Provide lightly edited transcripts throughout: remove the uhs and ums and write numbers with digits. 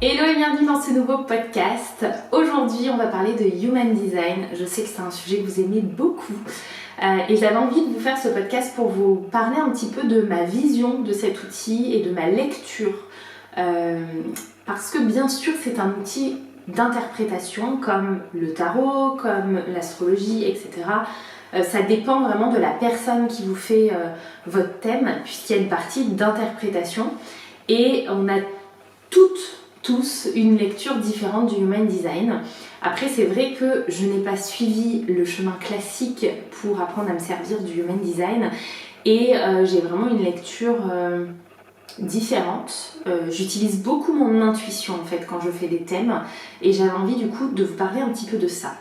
Hello et bienvenue dans ce nouveau podcast. Aujourd'hui, on va parler de Human Design. Je sais que c'est un sujet que vous aimez beaucoup et j'avais envie de vous faire ce podcast pour vous parler un petit peu de ma vision de cet outil et de ma lecture. Parce que bien sûr, c'est un outil d'interprétation comme le tarot, comme l'astrologie, etc. Ça dépend vraiment de la personne qui vous fait votre thème, puisqu'il y a une partie d'interprétation et on a tous une lecture différente du Human Design. Après, c'est vrai que je n'ai pas suivi le chemin classique pour apprendre à me servir du Human Design et j'ai vraiment une lecture différente. J'utilise beaucoup mon intuition en fait quand je fais des thèmes et j'avais envie du coup de vous parler un petit peu de ça.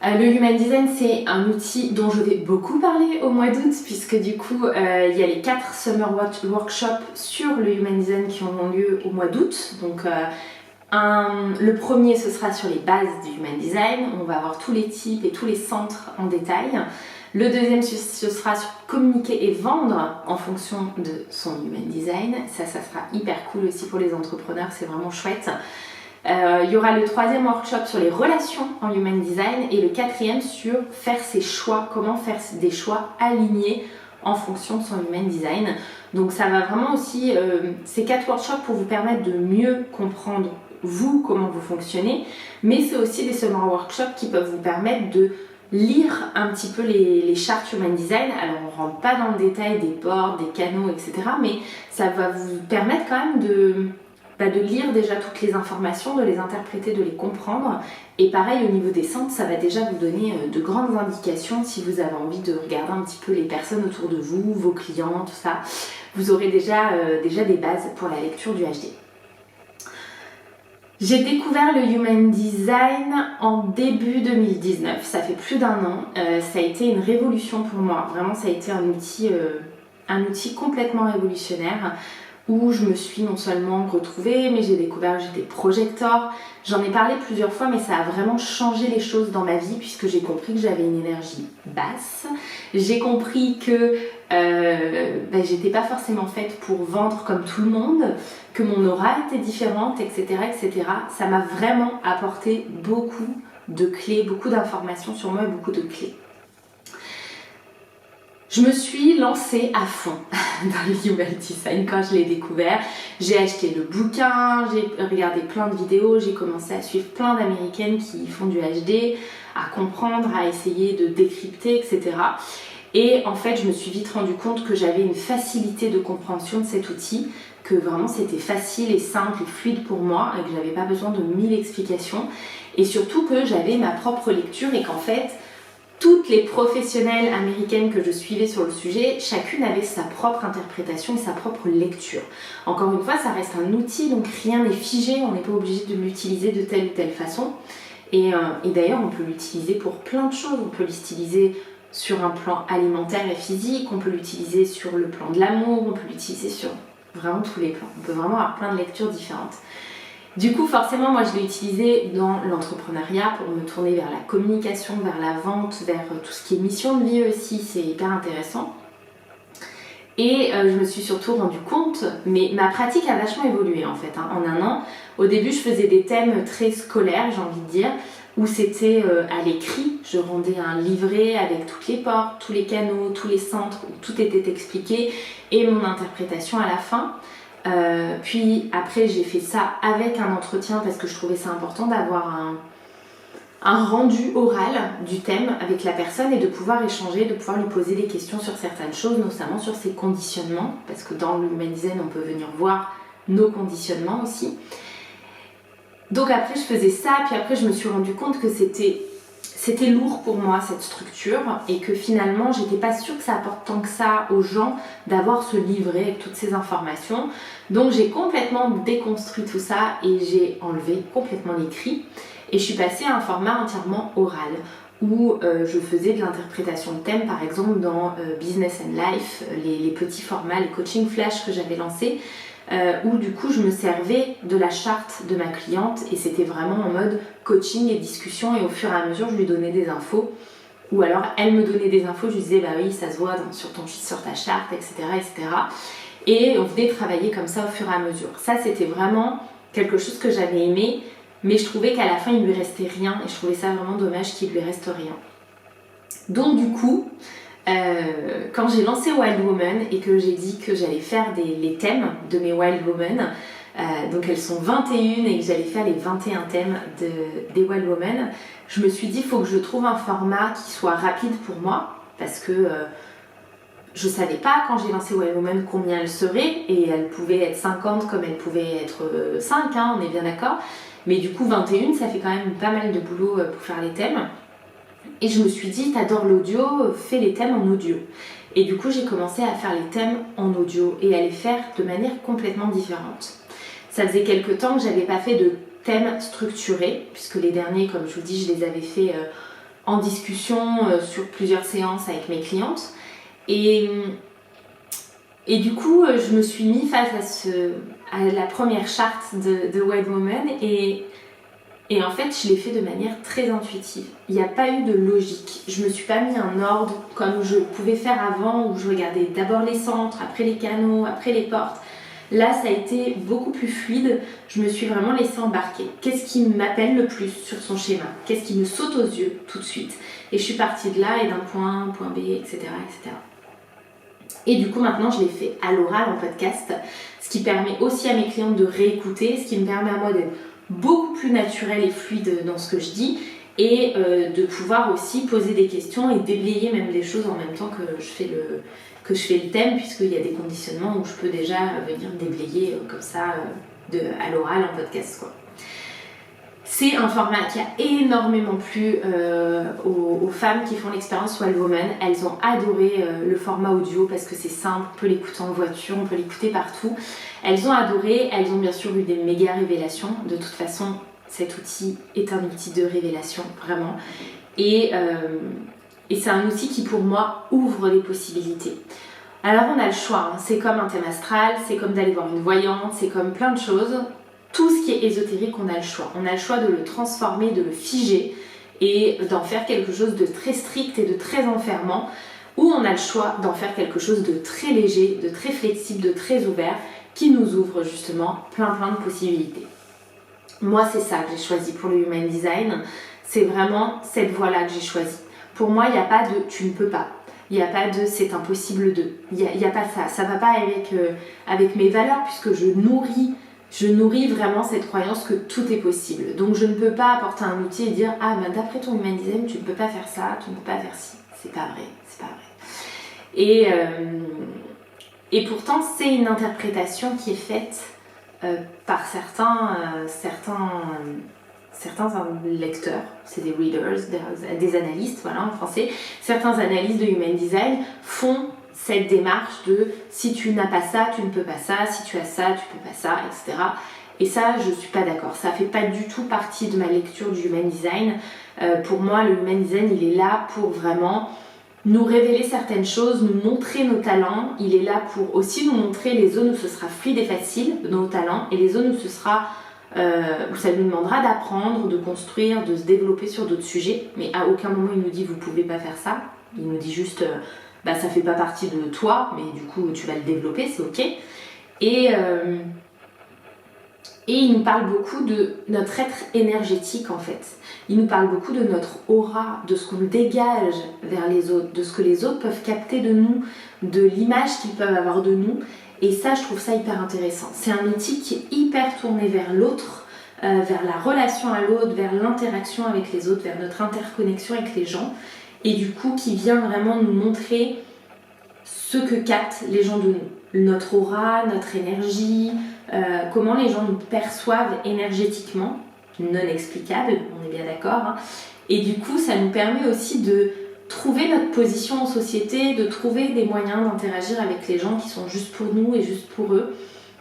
Le Human Design, c'est un outil dont je vais beaucoup parler au mois d'août puisque du coup il y a les 4 Summer Workshops sur le Human Design qui auront lieu au mois d'août. Donc le premier, ce sera sur les bases du Human Design. On va avoir tous les types et tous les centres en détail. Le deuxième, ce sera sur communiquer et vendre en fonction de son Human Design. Ça sera hyper cool aussi pour les entrepreneurs, c'est vraiment chouette. Il y aura le troisième workshop sur les relations en Human Design et le quatrième sur faire ses choix, comment faire des choix alignés en fonction de son Human Design. Donc ça va vraiment aussi, ces 4 workshops pour vous permettre de mieux comprendre vous, comment vous fonctionnez, mais c'est aussi des summer workshops qui peuvent vous permettre de lire un petit peu les chartes Human Design. Alors on rentre pas dans le détail des portes, des canaux, etc. mais ça va vous permettre quand même de lire déjà toutes les informations, de les interpréter, de les comprendre. Et pareil, au niveau des centres, ça va déjà vous donner de grandes indications si vous avez envie de regarder un petit peu les personnes autour de vous, vos clients, tout ça. Vous aurez déjà des bases pour la lecture du HD. J'ai découvert le Human Design en début 2019, ça fait plus d'un an. Ça a été une révolution pour moi. Vraiment, ça a été un outil complètement révolutionnaire, où je me suis non seulement retrouvée, mais j'ai découvert que j'étais projecteur. J'en ai parlé plusieurs fois, mais ça a vraiment changé les choses dans ma vie puisque j'ai compris que j'avais une énergie basse. J'ai compris que j'étais pas forcément faite pour vendre comme tout le monde, que mon aura était différente, etc., etc. Ça m'a vraiment apporté beaucoup de clés, beaucoup d'informations sur moi et beaucoup de clés. Je me suis lancée à fond dans le Human Design quand je l'ai découvert. J'ai acheté le bouquin, j'ai regardé plein de vidéos, j'ai commencé à suivre plein d'américaines qui font du HD, à comprendre, à essayer de décrypter, etc. Et en fait, je me suis vite rendu compte que j'avais une facilité de compréhension de cet outil, que vraiment c'était facile et simple et fluide pour moi et que j'avais pas besoin de 1000 explications. Et surtout que j'avais ma propre lecture et qu'en fait, toutes les professionnelles américaines que je suivais sur le sujet, chacune avait sa propre interprétation et sa propre lecture. Encore une fois, ça reste un outil, donc rien n'est figé, on n'est pas obligé de l'utiliser de telle ou telle façon. Et d'ailleurs, on peut l'utiliser pour plein de choses. On peut l'utiliser sur un plan alimentaire et physique, on peut l'utiliser sur le plan de l'amour, on peut l'utiliser sur vraiment tous les plans. On peut vraiment avoir plein de lectures différentes. Du coup, forcément, moi je l'ai utilisé dans l'entrepreneuriat pour me tourner vers la communication, vers la vente, vers tout ce qui est mission de vie aussi, c'est hyper intéressant. Et je me suis surtout rendu compte, mais ma pratique a vachement évolué en fait, en un an. Au début, je faisais des thèmes très scolaires, j'ai envie de dire, où c'était à l'écrit. Je rendais un livret avec toutes les portes, tous les canaux, tous les centres, où tout était expliqué et mon interprétation à la fin. Puis après j'ai fait ça avec un entretien parce que je trouvais ça important d'avoir un rendu oral du thème avec la personne et de pouvoir échanger, de pouvoir lui poser des questions sur certaines choses, notamment sur ses conditionnements, parce que dans le Human Design on peut venir voir nos conditionnements aussi. Donc après je faisais ça, puis après je me suis rendu compte que c'était lourd pour moi cette structure et que finalement j'étais pas sûre que ça apporte tant que ça aux gens d'avoir ce livret avec toutes ces informations. Donc j'ai complètement déconstruit tout ça et j'ai enlevé complètement l'écrit et je suis passée à un format entièrement oral où je faisais de l'interprétation de thèmes, par exemple dans Business and Life, les petits formats, les coaching flash que j'avais lancés, où du coup je me servais de la charte de ma cliente et c'était vraiment en mode coaching et discussion et au fur et à mesure je lui donnais des infos ou alors elle me donnait des infos, je lui disais bah oui ça se voit sur ta charte, etc., etc. Et on venait travailler comme ça au fur et à mesure. Ça c'était vraiment quelque chose que j'avais aimé, mais je trouvais qu'à la fin il lui restait rien et je trouvais ça vraiment dommage qu'il lui reste rien. Donc du coup, quand j'ai lancé Wild Woman et que j'ai dit que j'allais faire les thèmes de mes Wild Woman, donc elles sont 21 et que j'allais faire les 21 thèmes des Wild Woman, je me suis dit il faut que je trouve un format qui soit rapide pour moi parce que je savais pas quand j'ai lancé Wild Woman combien elles seraient et elles pouvaient être 50 comme elles pouvaient être 5, hein, on est bien d'accord, mais du coup 21 ça fait quand même pas mal de boulot pour faire les thèmes. Et je me suis dit, t'adores l'audio, fais les thèmes en audio. Et du coup, j'ai commencé à faire les thèmes en audio et à les faire de manière complètement différente. Ça faisait quelques temps que j'avais pas fait de thèmes structurés, puisque les derniers, comme je vous dis, je les avais fait en discussion sur plusieurs séances avec mes clientes. Et du coup, je me suis mis face à la première charte de Wild Woman et en fait, je l'ai fait de manière très intuitive. Il n'y a pas eu de logique. Je ne me suis pas mis un ordre comme je pouvais faire avant où je regardais d'abord les centres, après les canaux, après les portes. Là, ça a été beaucoup plus fluide. Je me suis vraiment laissée embarquer. Qu'est-ce qui m'appelle le plus sur son schéma? Qu'est-ce qui me saute aux yeux tout de suite? Et je suis partie de là et d'un point A, point B, etc., etc. Et du coup, maintenant, je l'ai fait à l'oral en podcast, ce qui permet aussi à mes clientes de réécouter, ce qui me permet à moi d'être beaucoup plus naturel et fluide dans ce que je dis et de pouvoir aussi poser des questions et déblayer même des choses en même temps que je fais le thème, puisqu'il y a des conditionnements où je peux déjà venir déblayer comme ça à l'oral en podcast, quoi. C'est un format qui a énormément plu aux femmes qui font l'expérience Wild Woman. Elles ont adoré le format audio parce que c'est simple, on peut l'écouter en voiture, on peut l'écouter partout. Elles ont adoré, elles ont bien sûr eu des méga révélations. De toute façon, cet outil est un outil de révélation, vraiment. Et c'est un outil qui, pour moi, ouvre les possibilités. Alors on a le choix, hein. C'est comme un thème astral, c'est comme d'aller voir une voyante, c'est comme plein de choses. Tout ce qui est ésotérique, on a le choix. On a le choix de le transformer, de le figer et d'en faire quelque chose de très strict et de très enfermant, ou on a le choix d'en faire quelque chose de très léger, de très flexible, de très ouvert, qui nous ouvre justement plein de possibilités. Moi, c'est ça que j'ai choisi pour le Human Design. C'est vraiment cette voie-là que j'ai choisie. Pour moi, il n'y a pas de « tu ne peux pas ». Il n'y a pas de « c'est impossible de ». Il n'y a pas ça. Ça ne va pas avec mes valeurs puisque je nourris vraiment cette croyance que tout est possible. Donc je ne peux pas apporter un outil et dire « Ah, ben d'après ton Human Design, tu ne peux pas faire ça, tu ne peux pas faire ci ». C'est pas vrai, c'est pas vrai. Et pourtant, c'est une interprétation qui est faite par certains lecteurs, c'est des readers, des analystes, voilà en français. Certains analystes de Human Design font cette démarche de si tu n'as pas ça, tu ne peux pas ça, si tu as ça, tu peux pas ça, etc. Et ça, je suis pas d'accord. Ça fait pas du tout partie de ma lecture du Human Design. Pour moi, le Human Design, il est là pour vraiment nous révéler certaines choses, nous montrer nos talents. Il est là pour aussi nous montrer les zones où ce sera fluide et facile, nos talents, et les zones où ce sera où ça nous demandera d'apprendre, de construire, de se développer sur d'autres sujets. Mais à aucun moment il nous dit vous pouvez pas faire ça. Il nous dit juste ça fait pas partie de toi, mais du coup tu vas le développer, c'est ok. Et il nous parle beaucoup de notre être énergétique en fait. Il nous parle beaucoup de notre aura, de ce qu'on dégage vers les autres, de ce que les autres peuvent capter de nous, de l'image qu'ils peuvent avoir de nous. Et ça, je trouve ça hyper intéressant. C'est un outil qui est hyper tourné vers l'autre, vers la relation à l'autre, vers l'interaction avec les autres, vers notre interconnexion avec les gens. Et du coup, qui vient vraiment nous montrer ce que captent les gens de nous. Notre aura, notre énergie, comment les gens nous perçoivent énergétiquement, non explicable, on est bien d'accord. Hein. Et du coup, ça nous permet aussi de trouver notre position en société, de trouver des moyens d'interagir avec les gens qui sont juste pour nous et juste pour eux.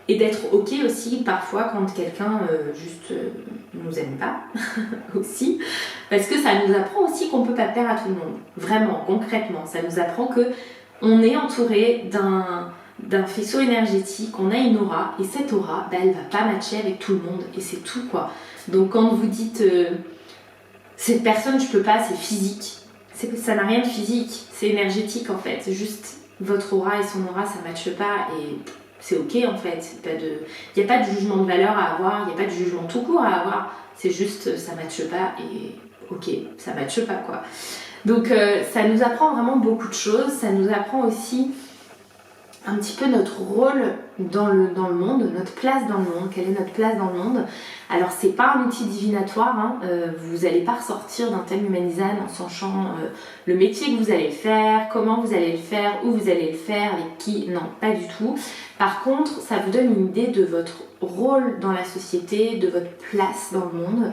Et d'être ok aussi parfois quand quelqu'un nous aime pas aussi. Parce que ça nous apprend aussi qu'on peut pas plaire à tout le monde. Vraiment, concrètement. Ça nous apprend qu'on est entouré d'un faisceau énergétique, on a une aura, et cette aura, elle va pas matcher avec tout le monde, et c'est tout quoi. Donc quand vous dites cette personne je peux pas, c'est physique, ça n'a rien de physique, c'est énergétique en fait, c'est juste votre aura et son aura ça matche pas, et c'est ok en fait, il n'y a pas de jugement de valeur à avoir, il n'y a pas de jugement tout court à avoir, c'est juste ça matche pas et ok, ça matche pas quoi. Donc ça nous apprend vraiment beaucoup de choses, ça nous apprend aussi un petit peu notre rôle dans le monde, notre place dans le monde, quelle est notre place dans le monde. Alors c'est pas un outil divinatoire, hein, vous n'allez pas ressortir d'un thème Human Design en sachant le métier que vous allez faire, comment vous allez le faire, où vous allez le faire, avec qui, non, pas du tout. Par contre, ça vous donne une idée de votre rôle dans la société, de votre place dans le monde.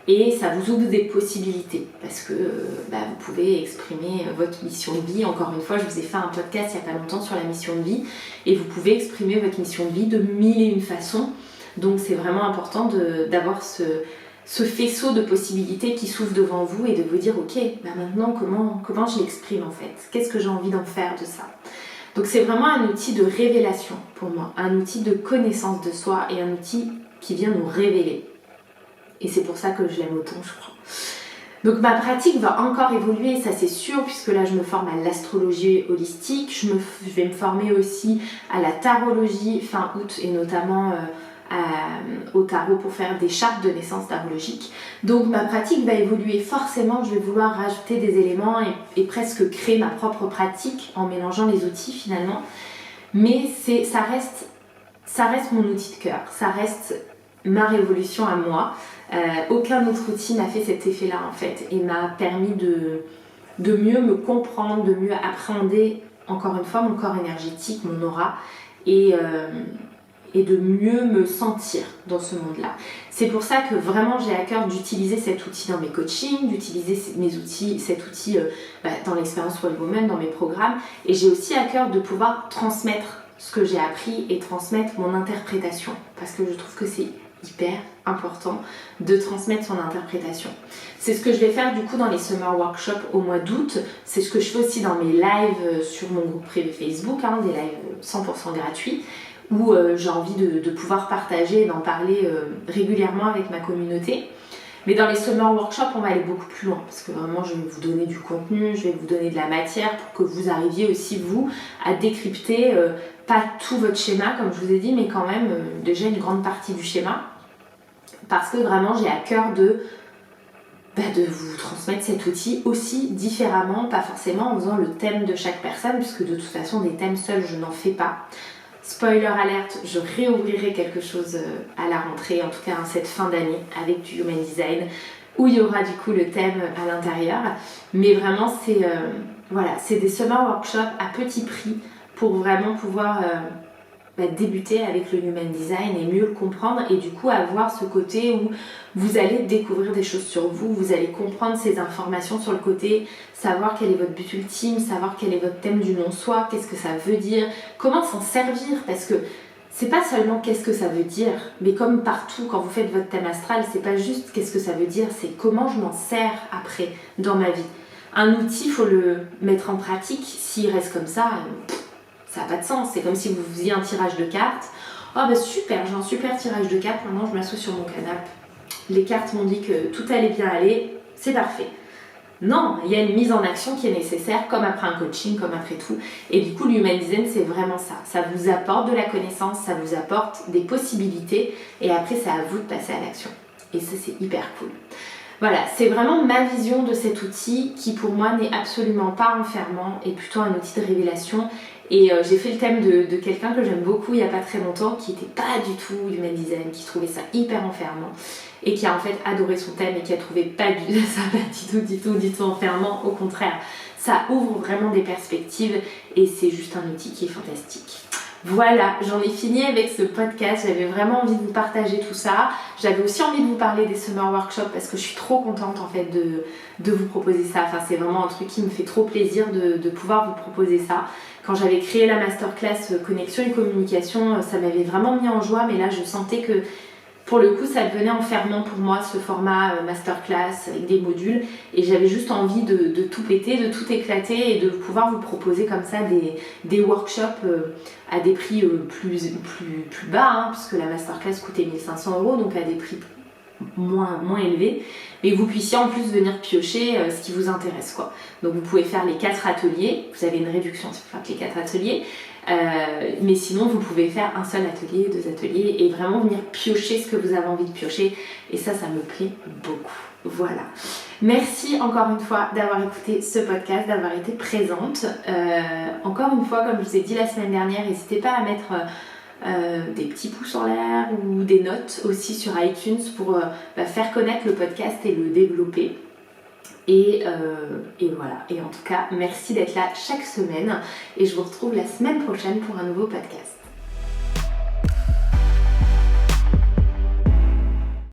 Et ça vous ouvre des possibilités parce que vous pouvez exprimer votre mission de vie. Encore une fois, je vous ai fait un podcast il n'y a pas longtemps sur la mission de vie et vous pouvez exprimer votre mission de vie de 1001 façons. Donc c'est vraiment important d'avoir ce faisceau de possibilités qui s'ouvre devant vous et de vous dire ok, maintenant comment je l'exprime en fait? Qu'est-ce que j'ai envie d'en faire de ça? Donc c'est vraiment un outil de révélation pour moi, un outil de connaissance de soi et un outil qui vient nous révéler. Et c'est pour ça que je l'aime autant, je crois. Donc ma pratique va encore évoluer, ça c'est sûr, puisque là je me forme à l'astrologie holistique, je vais me former aussi à la tarologie fin août et notamment au tarot pour faire des chartes de naissance tarologiques. Donc ma pratique va évoluer forcément, je vais vouloir rajouter des éléments et presque créer ma propre pratique en mélangeant les outils finalement. Mais ça reste mon outil de cœur, ça reste ma révolution à moi. Aucun autre outil n'a fait cet effet-là en fait et m'a permis de mieux me comprendre, de mieux appréhender encore une fois mon corps énergétique, mon aura et de mieux me sentir dans ce monde-là. C'est pour ça que vraiment j'ai à cœur d'utiliser cet outil dans mes coachings, d'utiliser cet outil dans l'expérience Wall Woman, dans mes programmes et j'ai aussi à cœur de pouvoir transmettre ce que j'ai appris et transmettre mon interprétation parce que je trouve que c'est hyper important de transmettre son interprétation. C'est ce que je vais faire du coup dans les Summer Workshops au mois d'août. C'est ce que je fais aussi dans mes lives sur mon groupe privé Facebook, des lives 100% gratuits où j'ai envie de pouvoir partager et d'en parler régulièrement avec ma communauté. Mais dans les Summer Workshops, on va aller beaucoup plus loin parce que vraiment je vais vous donner du contenu, je vais vous donner de la matière pour que vous arriviez aussi vous à décrypter pas tout votre schéma comme je vous ai dit, mais quand même déjà une grande partie du schéma. Parce que vraiment j'ai à cœur de vous transmettre cet outil aussi différemment, pas forcément en faisant le thème de chaque personne, puisque de toute façon des thèmes seuls je n'en fais pas. Spoiler alerte, je réouvrirai quelque chose à la rentrée, en tout cas cette fin d'année avec du Human Design, où il y aura du coup le thème à l'intérieur. Mais vraiment c'est des summer workshops à petit prix pour vraiment pouvoir débuter avec le Human Design et mieux le comprendre et du coup avoir ce côté où vous allez découvrir des choses sur vous, vous allez comprendre ces informations sur le côté, savoir quel est votre but ultime, savoir quel est votre thème du non-soi, qu'est-ce que ça veut dire, comment s'en servir parce que c'est pas seulement qu'est-ce que ça veut dire, mais comme partout quand vous faites votre thème astral, c'est pas juste qu'est-ce que ça veut dire, c'est comment je m'en sers après dans ma vie. Un outil, il faut le mettre en pratique, s'il reste comme ça n'a pas de sens, c'est comme si vous faisiez un tirage de cartes. Oh super, j'ai un super tirage de cartes, maintenant je m'assois sur mon canapé. Les cartes m'ont dit que tout allait bien aller, c'est parfait. Non, il y a une mise en action qui est nécessaire, comme après un coaching, comme après tout. Et du coup, l'Human Design, c'est vraiment ça. Ça vous apporte de la connaissance, ça vous apporte des possibilités, et après, c'est à vous de passer à l'action. Et ça, c'est hyper cool. Voilà, c'est vraiment ma vision de cet outil qui, pour moi, n'est absolument pas enfermant, et plutôt un outil de révélation. Et j'ai fait le thème de quelqu'un que j'aime beaucoup il n'y a pas très longtemps, qui n'était pas du tout Human Design, qui trouvait ça hyper enfermant et qui a en fait adoré son thème et qui a trouvé pas du tout enfermant, au contraire. Ça ouvre vraiment des perspectives et c'est juste un outil qui est fantastique. Voilà, j'en ai fini avec ce podcast, j'avais vraiment envie de vous partager tout ça. J'avais aussi envie de vous parler des Summer Workshops parce que je suis trop contente en fait de vous proposer ça. Enfin, c'est vraiment un truc qui me fait trop plaisir de pouvoir vous proposer ça. Quand j'avais créé la masterclass connexion et communication, ça m'avait vraiment mis en joie, mais là je sentais que pour le coup ça devenait enfermant pour moi ce format masterclass avec des modules et j'avais juste envie de tout péter, de tout éclater et de pouvoir vous proposer comme ça des workshops à des prix plus bas puisque la masterclass coûtait 1 500 €, donc à des prix moins élevé, mais que vous puissiez en plus venir piocher ce qui vous intéresse, quoi. Donc vous pouvez faire les 4 ateliers, vous avez une réduction si vous faites les 4 ateliers, mais sinon vous pouvez faire un seul atelier, 2 ateliers, et vraiment venir piocher ce que vous avez envie de piocher, et ça me plaît beaucoup. Voilà. Merci encore une fois d'avoir écouté ce podcast, d'avoir été présente. Encore une fois, comme je vous ai dit la semaine dernière, n'hésitez pas à mettre des petits pouces en l'air ou des notes aussi sur iTunes pour faire connaître le podcast et le développer. Et voilà. Et en tout cas, merci d'être là chaque semaine. Et je vous retrouve la semaine prochaine pour un nouveau podcast.